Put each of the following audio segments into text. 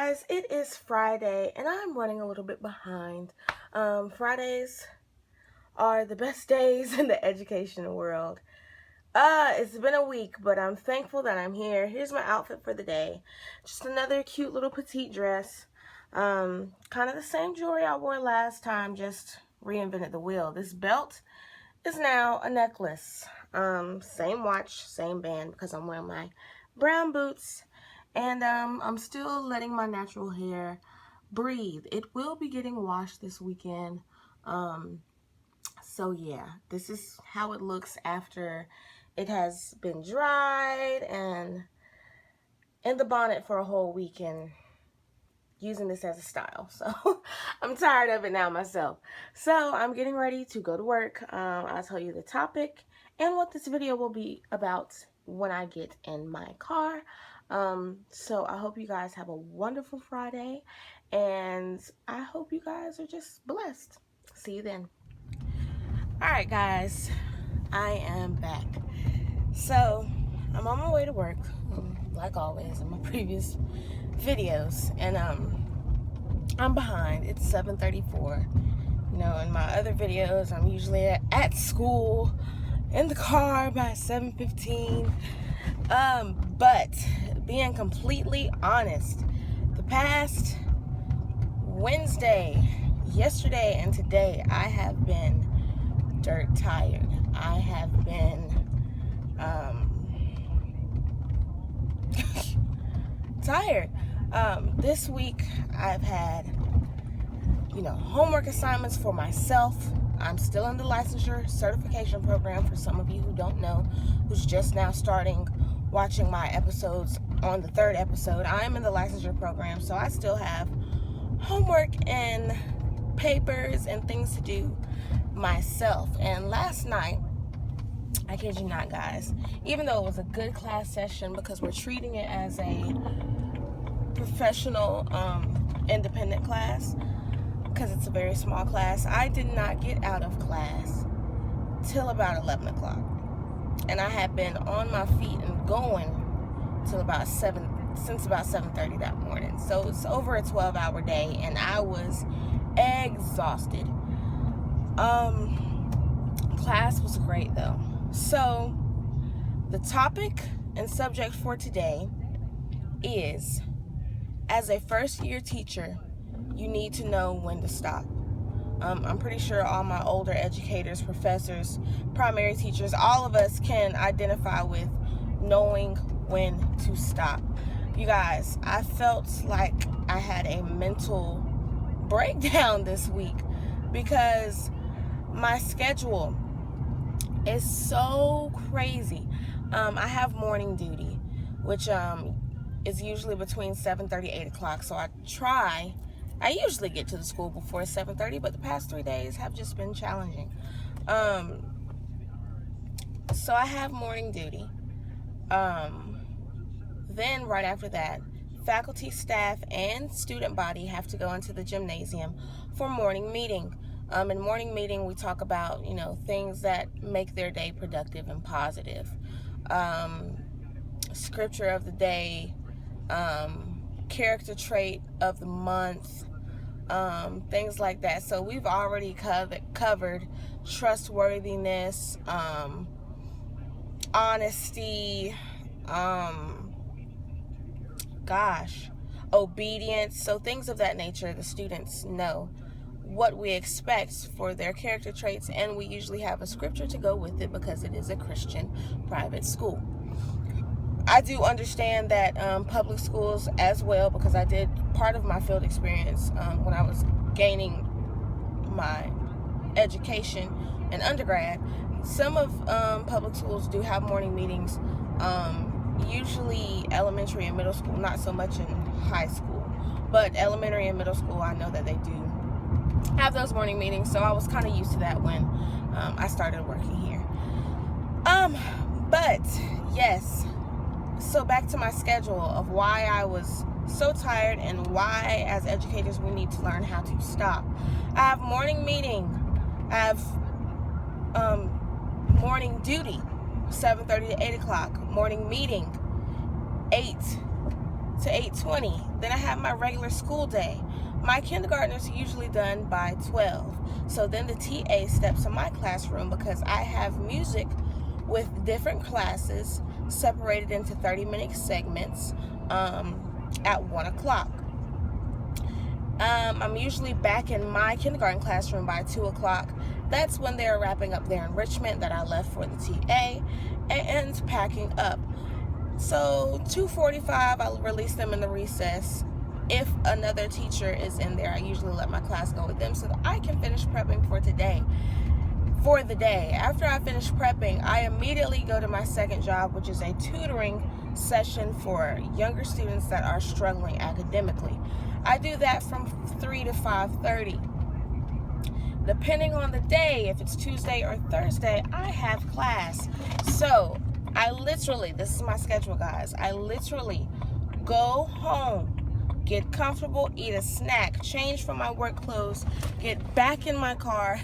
guys, it is Friday and I'm running a little bit behind. Fridays are the best days in the education world. It's been a week, but I'm thankful that I'm here. Here's my outfit for the day. Just another cute little petite dress. Kind of the same jewelry I wore last time, just reinvented the wheel. This belt is now a necklace. Same watch, same band because I'm wearing my brown boots. And I'm still letting my natural hair breathe. It will be getting washed this weekend. So yeah, this is how it looks after it has been dried and in the bonnet for a whole week and using this as a style. So I'm tired of it now myself. So I'm getting ready to go to work. I'll tell you the topic and what this video will be about when I get in my car. So I hope you guys have a wonderful Friday, and I hope you guys are just blessed. See you then. Alright guys, I am back. So I'm on my way to work, like always in my previous videos, and I'm behind. It's 7:34. You know, in my other videos I'm usually at school in the car by 7:15. But being completely honest, the past Wednesday, yesterday, and today, I have been dirt tired. I have been tired. This week I've had, homework assignments for myself. I'm still in the licensure certification program, for some of you who don't know, who's just now starting watching my episodes on the third episode. I'm in the licensure program, so I still have homework and papers and things to do myself. And last night, I kid you not guys, even though it was a good class session because we're treating it as a professional independent class, because it's a very small class, I did not get out of class till about 11 o'clock. And I had been on my feet and going till since about 7:30 that morning. So it's over a 12-hour day, and I was exhausted. Class was great though. So the topic and subject for today is, as a first-year teacher, you need to know when to stop. I'm pretty sure all my older educators, professors, primary teachers, all of us can identify with knowing when to stop. You guys, I felt like I had a mental breakdown this week because my schedule is so crazy. I have morning duty, which is usually between 7:30 8 o'clock. So I usually get to the school before 7:30, but the past 3 days have just been challenging. So I have morning duty. Then right after that, faculty, staff, and student body have to go into the gymnasium for morning meeting. In morning meeting, we talk about, things that make their day productive and positive. Scripture of the day, character trait of the month, things like that. So we've already covered trustworthiness, honesty, obedience. So things of that nature. The students know what we expect for their character traits, and we usually have a scripture to go with it because it is a Christian private school. I do understand that public schools as well, because I did part of my field experience when I was gaining my education in undergrad. Some of public schools do have morning meetings, usually elementary and middle school, not so much in high school, but elementary and middle school, I know that they do have those morning meetings, so I was kind of used to that when I started working here. But yes, so back to my schedule of why I was so tired and why as educators we need to learn how to stop. I have morning meeting, I have morning duty, 7:30 to 8 o'clock, morning meeting, 8 to 8:20. Then I have my regular school day. My kindergartners are usually done by 12. So then the TA steps in my classroom because I have music with different classes separated into 30-minute segments at 1 o'clock. I'm usually back in my kindergarten classroom by 2 o'clock. That's when they're wrapping up their enrichment that I left for the TA and packing up. So 2:45, I'll release them in the recess. If another teacher is in there, I usually let my class go with them so that I can finish prepping for today. For the day. After I finish prepping, I immediately go to my second job, which is a tutoring session for younger students that are struggling academically. I do that from 3 to 5:30. Depending on the day, if it's Tuesday or Thursday, I have class. So this is my schedule, guys. I literally go home, get comfortable, eat a snack, change from my work clothes, get back in my car,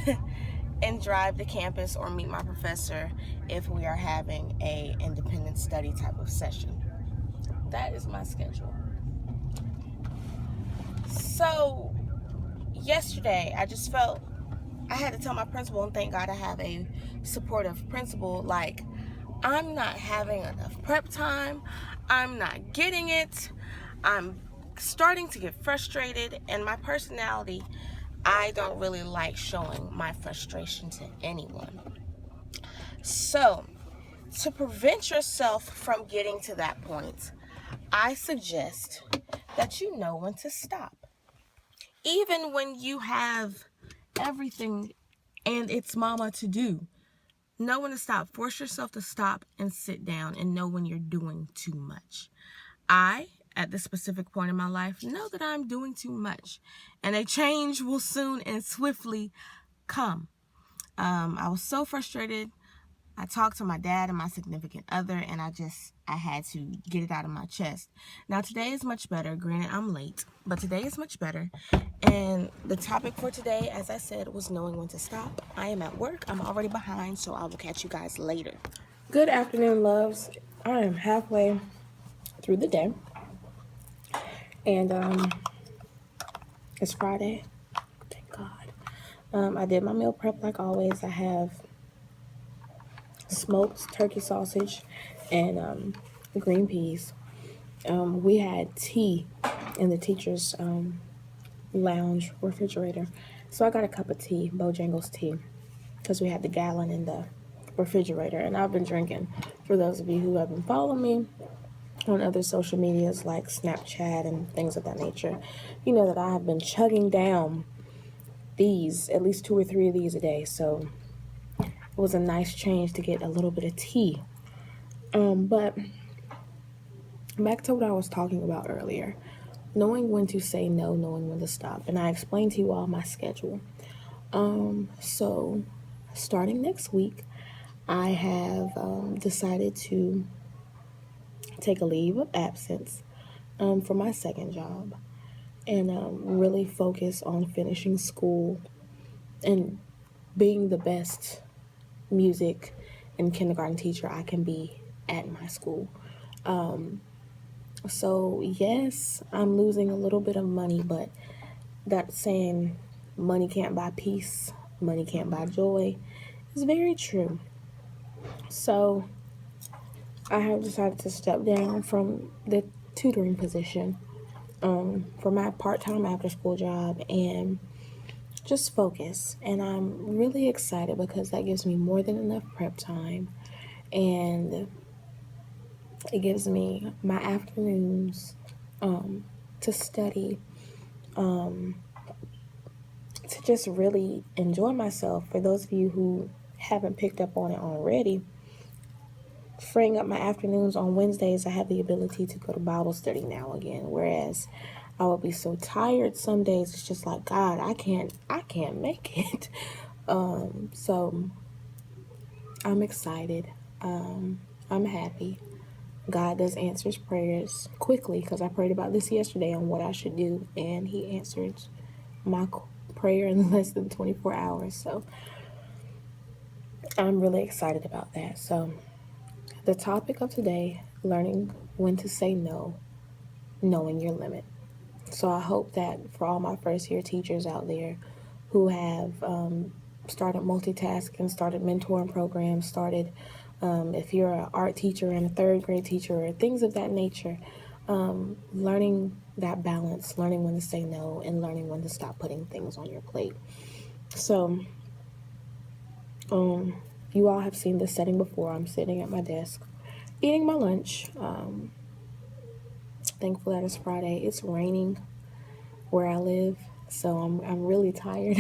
and drive to campus or meet my professor if we are having a independent study type of session. That is my schedule. So yesterday I just felt I had to tell my principal, and thank God I have a supportive principal, like, I'm not having enough prep time, I'm not getting it, I'm starting to get frustrated, and my personality, I don't really like showing my frustration to anyone. So, to prevent yourself from getting to that point, I suggest that you know when to stop. Even when you have everything and it's mama to do, know when to stop. Force yourself to stop and sit down and know when you're doing too much. I, at this specific point in my life, know that I'm doing too much, and a change will soon and swiftly come. I was so frustrated. I talked to my dad and my significant other, and I had to get it out of my chest. Now, today is much better. Granted, I'm late, but today is much better. And the topic for today, as I said, was knowing when to stop. I am at work. I'm already behind, so I will catch you guys later. Good afternoon, loves. I am halfway through the day, and it's Friday. Thank God. I did my meal prep like always. I have smoked turkey sausage and green peas. We had tea in the teacher's lounge refrigerator. So I got a cup of tea, Bojangles tea, because we had the gallon in the refrigerator. And I've been drinking. For those of you who have been following me on other social medias like Snapchat and things of that nature, you know that I have been chugging down these, at least 2 or 3 of these a day. So it was a nice change to get a little bit of tea. But back to what I was talking about earlier. Knowing when to say no, knowing when to stop. And I explained to you all my schedule. So starting next week, I have decided to take a leave of absence for my second job and really focus on finishing school and being the best music and kindergarten teacher I can be at my school. So yes, I'm losing a little bit of money, but that saying money can't buy peace, money can't buy joy is very true. So I have decided to step down from the tutoring position for my part-time after-school job and just focus. And I'm really excited because that gives me more than enough prep time, and it gives me my afternoons to study, to just really enjoy myself. For those of you who haven't picked up on it already, freeing up my afternoons on Wednesdays, I have the ability to go to Bible study now again. Whereas I would be so tired some days, it's just like, God, I can't make it. So I'm excited. I'm happy. God does answers prayers quickly, because I prayed about this yesterday on what I should do, and He answered my prayer in less than 24 hours. So I'm really excited about that. So the topic of today, learning when to say no, knowing your limit. So I hope that for all my first year teachers out there who have started multitasking, started mentoring programs, if you're an art teacher and a third grade teacher or things of that nature, learning that balance, learning when to say no, and learning when to stop putting things on your plate. So, you all have seen this setting before. I'm sitting at my desk, eating my lunch. Thankful that it's Friday. It's raining where I live, so I'm really tired.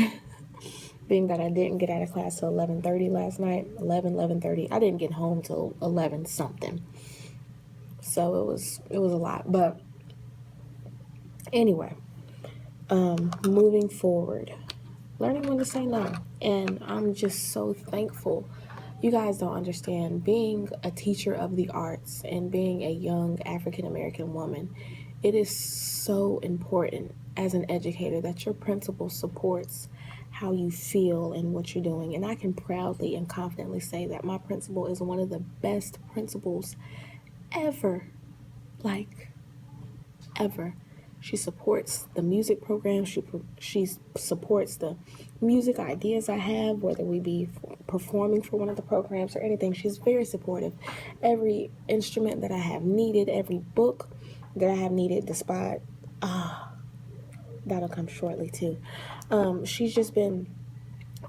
Being that I didn't get out of class till 11:30 last night, 11:30. I didn't get home till 11 something. So it was a lot. But anyway, moving forward, learning when to say no. And I'm just so thankful. You guys don't understand, being a teacher of the arts and being a young African American woman, it is so important as an educator that your principal supports how you feel and what you're doing. And I can proudly and confidently say that my principal is one of the best principals ever. Like, ever. She supports the music program. She supports the music ideas I have, whether we be performing for one of the programs or anything. She's very supportive. Every instrument that I have needed, every book that I have needed, despite that'll come shortly too. She's just been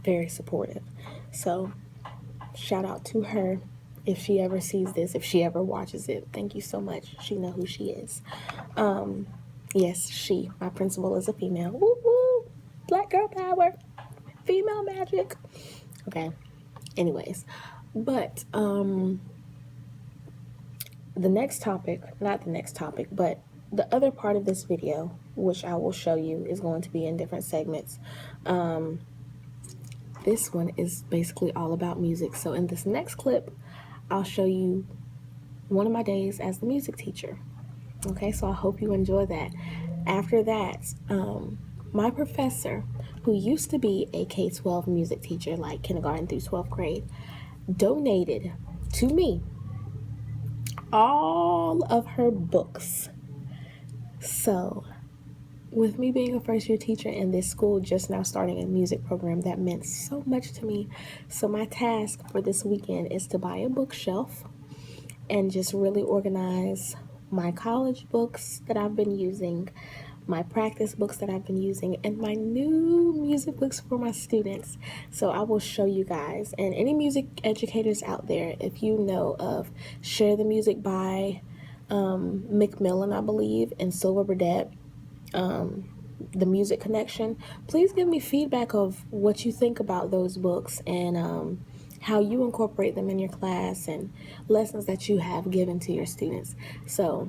very supportive. So shout out to her. If she ever sees this, if she ever watches it, thank you so much. She know who she is. Yes, my principal is a female. Woo woo, Black girl power, female magic. Okay. Anyways, but the other part of this video, which I will show you, is going to be in different segments. This one is basically all about music. So in this next clip, I'll show you one of my days as the music teacher. Okay, so I hope you enjoy that. After that, my professor, who used to be a K-12 music teacher, like kindergarten through 12th grade, donated to me all of her books. So, with me being a first-year teacher in this school, just now starting a music program, that meant so much to me. So my task for this weekend is to buy a bookshelf and just really organize my college books that I've been using, my practice books that I've been using, and my new music books for my students. So I will show you guys, and any music educators out there, if you know of Share the Music by Macmillan, I believe, and Silver Burdette, The Music Connection, please give me feedback of what you think about those books and how you incorporate them in your class and lessons that you have given to your students. So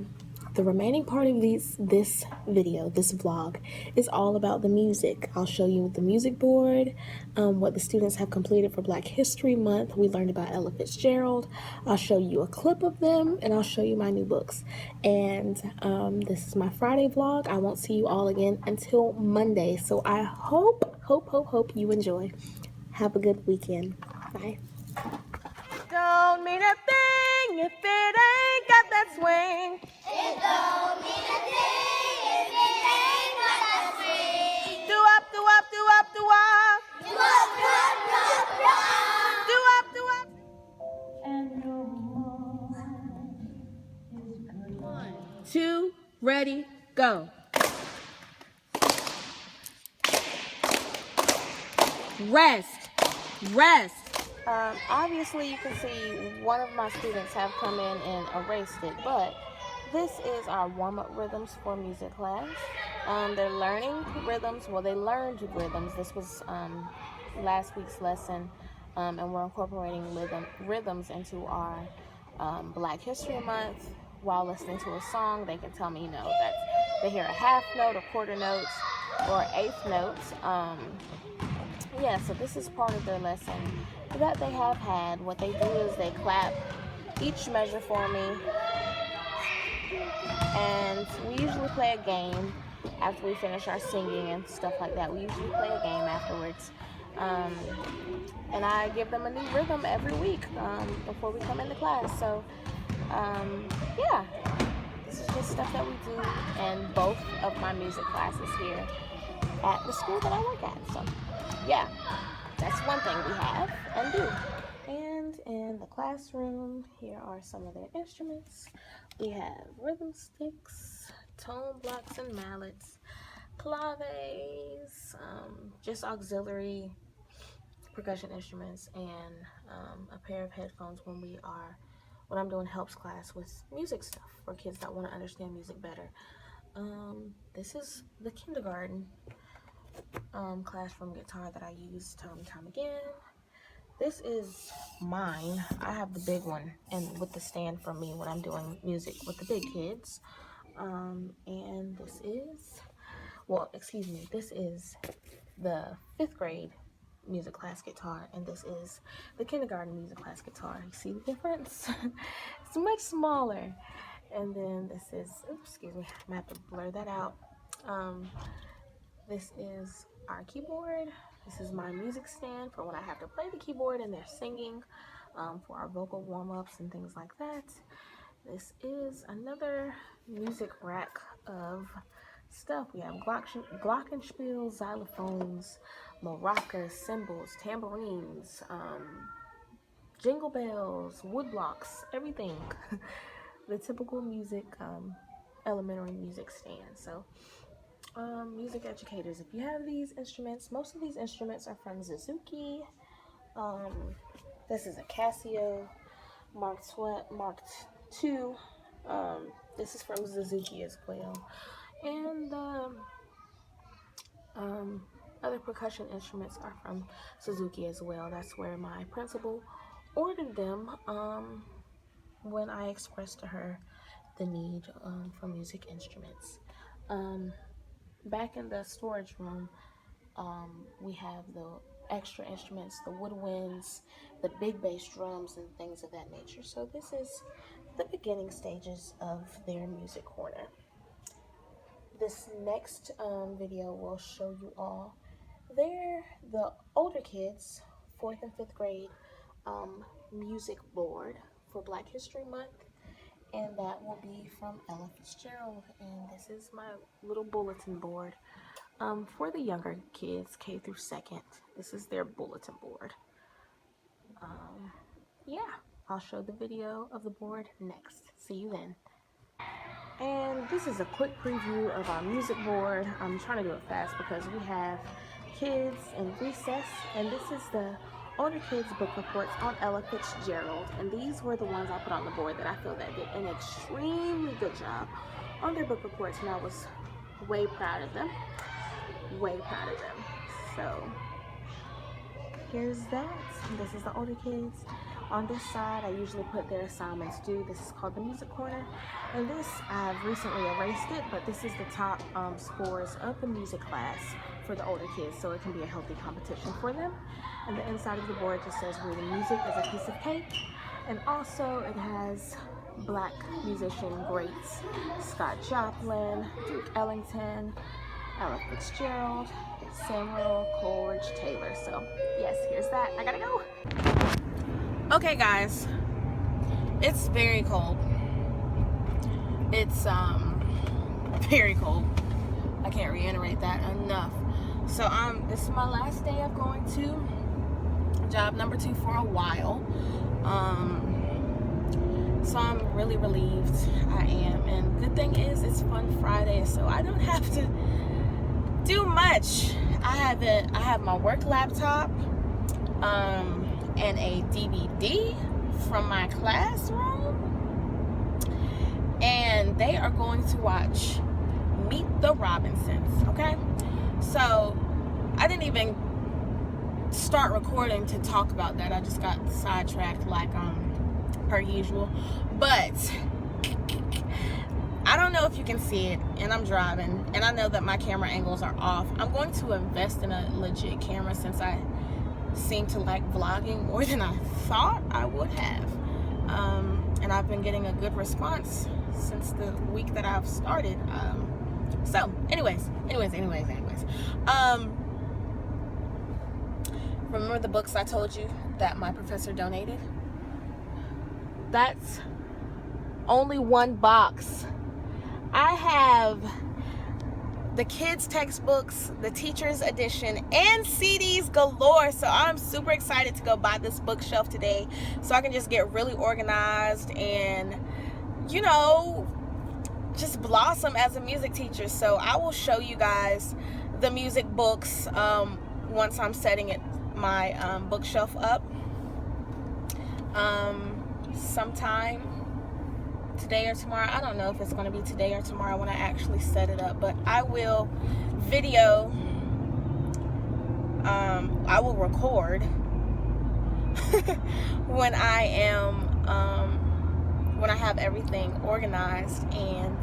the remaining part of this video, this vlog, is all about the music. I'll show you the music board, what the students have completed for Black History Month. We learned about Ella Fitzgerald. I'll show you a clip of them, and I'll show you my new books. And this is my Friday vlog. I won't see you all again until Monday. So I hope you enjoy. Have a good weekend. Bye. Don't mean a thing if it ain't got that swing. It don't mean a thing if it ain't got that swing. Do up, do up, do up, do up. Do up, do up, do up, do up. Do up, do up. And no more is good. 1, 2, ready, go. Rest. Obviously you can see one of my students have come in and erased it, but this is our warm-up rhythms for music class. They're learning rhythms. Well, they learned rhythms. This was last week's lesson, and we're incorporating rhythms into our Black History Month. While listening to a song, they can tell me, that they hear a half note, a quarter note, or eighth note. So this is part of their lesson that they have had. What they do is they clap each measure for me, and we usually play a game after we finish our singing and stuff like that. We usually play a game afterwards, and I give them a new rhythm every week before we come into class. So This is just stuff that we do in both of my music classes here at the school that I work at. So yeah, that's one thing we have and do. And in the classroom, here are some of their instruments. We have rhythm sticks, tone blocks and mallets, claves, just auxiliary percussion instruments, and a pair of headphones when I'm doing helps class with music stuff for kids that want to understand music better. This is the kindergarten classroom guitar that I use time and time again. This is mine. I have the big one and with the stand for me when I'm doing music with the big kids. And this is, this is the 5th grade music class guitar, and this is the kindergarten music class guitar. You see the difference? It's much smaller. And then this is, oops, excuse me, I might have to blur that out. This is our keyboard. This is my music stand for when I have to play the keyboard and they're singing, for our vocal warm-ups and things like that. This is another music rack of stuff. We have glockenspiel, xylophones, maracas, cymbals, tambourines, jingle bells, wood blocks, everything. The typical music, elementary music stand. So music educators, if you have these instruments, most of these instruments are from Suzuki. This is a Casio Mark II. This is from Suzuki as well. And other percussion instruments are from Suzuki as well. That's where my principal ordered them when I expressed to her the need for music instruments. Back in the storage room, we have the extra instruments, the woodwinds, the big bass drums, and things of that nature. So this is the beginning stages of their music corner. This next video will show you all the older kids, 4th and 5th grade music board for Black History Month. And that will be from Ella Fitzgerald. And this is my little bulletin board for the younger kids, K through 2nd. This is their bulletin board. Yeah, I'll show the video of the board next. See you then. And this is a quick preview of our music board. I'm trying to do it fast because we have kids in recess, and this is the older kids' book reports on Ella Fitzgerald, and these were the ones I put on the board that I feel that did an extremely good job on their book reports, and I was way proud of them. So here's that. This is the older kids. On this side, I usually put their assignments due. This is called the music corner, and this, I've recently erased it, but this is the top scores of the music class for the older kids, so it can be a healthy competition for them. And the inside of the board just says reading music is a piece of cake, and also it has Black musician greats Scott Joplin, Duke Ellington, Ella Fitzgerald, Samuel Coleridge Taylor. So yes, here's that. I gotta go. Okay guys, it's very cold. It's very cold. I can't reiterate that enough. So this is my last day of going to job number 2 for a while. So I'm really relieved. I am. And good thing is it's Fun Friday, so I don't have to do much. I have my work laptop, and a DVD from my classroom, and they are going to watch Meet the Robinsons. Okay, so I didn't even start recording to talk about that. I just got sidetracked like per usual. But I don't know if you can see it, and I'm driving, and I know that my camera angles are off. I'm going to invest in a legit camera since I seem to like vlogging more than I thought I would have. And I've been getting a good response since the week that I've started. So anyways. Remember the books I told you that my professor donated? That's only one box I have the kids' textbooks, the teacher's edition, and CDs galore. So I'm super excited to go buy this bookshelf today so I can just get really organized and, you know, just blossom as a music teacher. So I will show you guys the music books once I'm setting my bookshelf up sometime today or tomorrow. I don't know if it's going to be today or tomorrow when I actually set it up, but I will video, I will record when I am when I have everything organized, and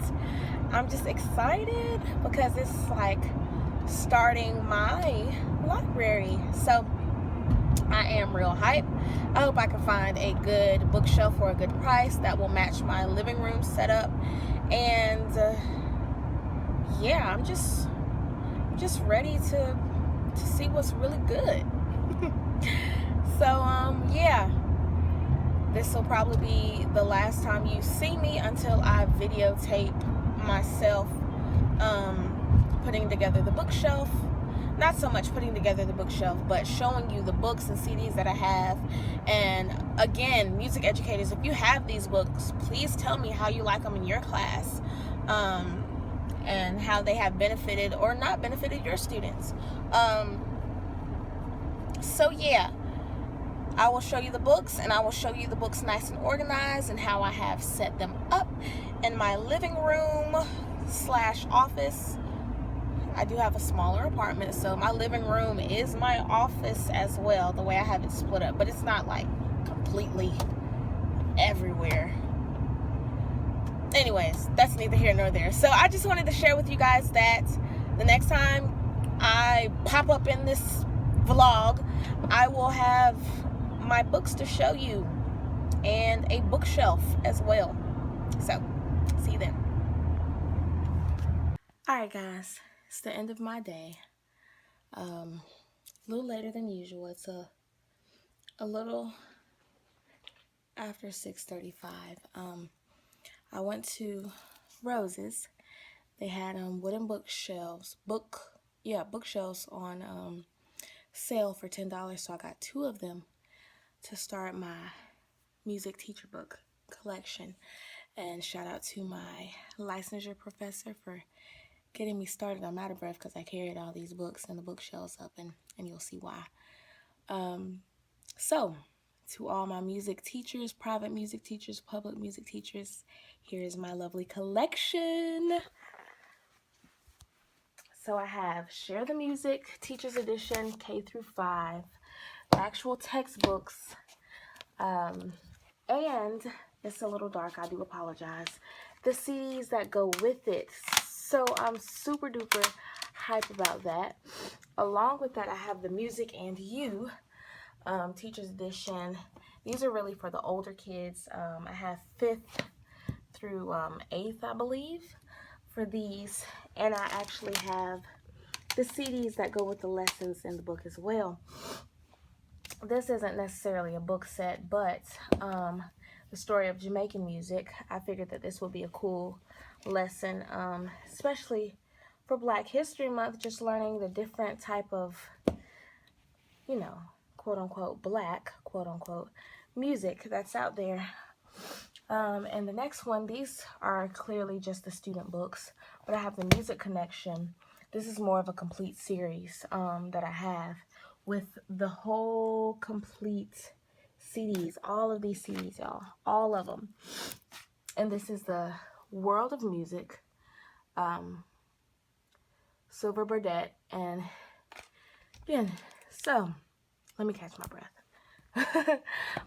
I'm just excited because it's like starting my library. So I am real hype. I hope I can find a good bookshelf for a good price that will match my living room setup. And yeah, I'm just ready to see what's really good. So yeah, this will probably be the last time you see me until I videotape myself putting together the bookshelf. Not so much putting together the bookshelf, but showing you the books and CDs that I have. And again, music educators, if you have these books, please tell me how you like them in your class, and how they have benefited or not benefited your students. So yeah, I will show you the books, and I will show you the books nice and organized and how I have set them up in my living room / office. I do have a smaller apartment, so my living room is my office as well, the way I have it split up, but it's not like completely everywhere. Anyways, that's neither here nor there. So I just wanted to share with you guys that the next time I pop up in this vlog, I will have my books to show you and a bookshelf as well. So see you then. Alright guys, it's the end of my day. A little later than usual. It's a little after 6:35. I went to Rose's. They had wooden bookshelves on sale for $10, so I got 2 of them to start my music teacher book collection. And shout out to my licensure professor for getting me started. I'm out of breath because I carried all these books and the bookshelves up, and you'll see why. So, to all my music teachers, private music teachers, public music teachers, here is my lovely collection. So I have Share the Music, Teacher's Edition, K through 5, actual textbooks, and it's a little dark, I do apologize, the CDs that go with it. So I'm super duper hype about that. Along with that, I have the Music and You Teacher's Edition. These are really for the older kids. I have 5th through 8th, I believe, for these. And I actually have the CDs that go with the lessons in the book as well. This isn't necessarily a book set, but the story of Jamaican music. I figured that this would be a cool lesson, especially for Black History Month, just learning the different type of, you know, quote-unquote black, quote-unquote, music that's out there. And the next one, these are clearly just the student books, but I have the Music Connection. This is more of a complete series that I have with the whole complete CDs, all of these CDs, y'all, all of them. And this is the World of Music, Silver Burdette, and again, so let me catch my breath.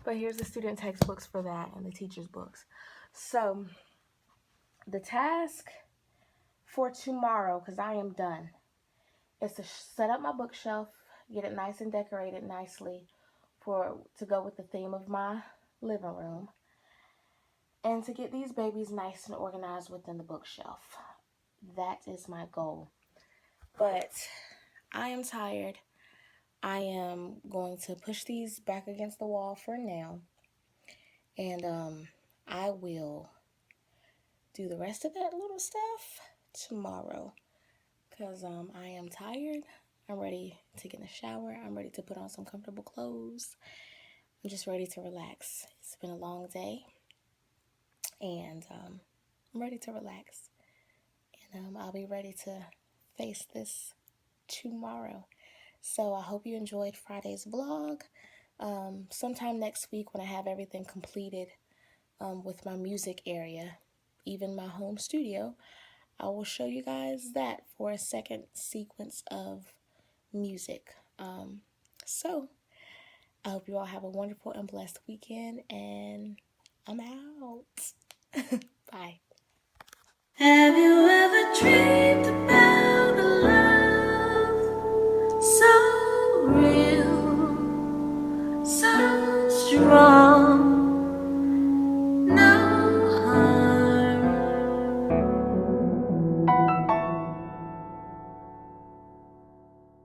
But here's the student textbooks for that and the teacher's books. So the task for tomorrow, because I am done, is to set up my bookshelf, get it nice and decorated nicely to go with the theme of my living room, and to get these babies nice and organized within the bookshelf. That is my goal. But I am tired. I am going to push these back against the wall for now, and I will do the rest of that little stuff tomorrow because I am tired. I'm ready to get in the shower. I'm ready to put on some comfortable clothes. I'm just ready to relax. It's been a long day, and I'm ready to relax. And I'll be ready to face this tomorrow. So I hope you enjoyed Friday's vlog. Sometime next week when I have everything completed with my music area, even my home studio, I will show you guys that for a second sequence of music. So I hope you all have a wonderful and blessed weekend, and I'm out. Bye. Have you ever dreamed about a love so real, so strong?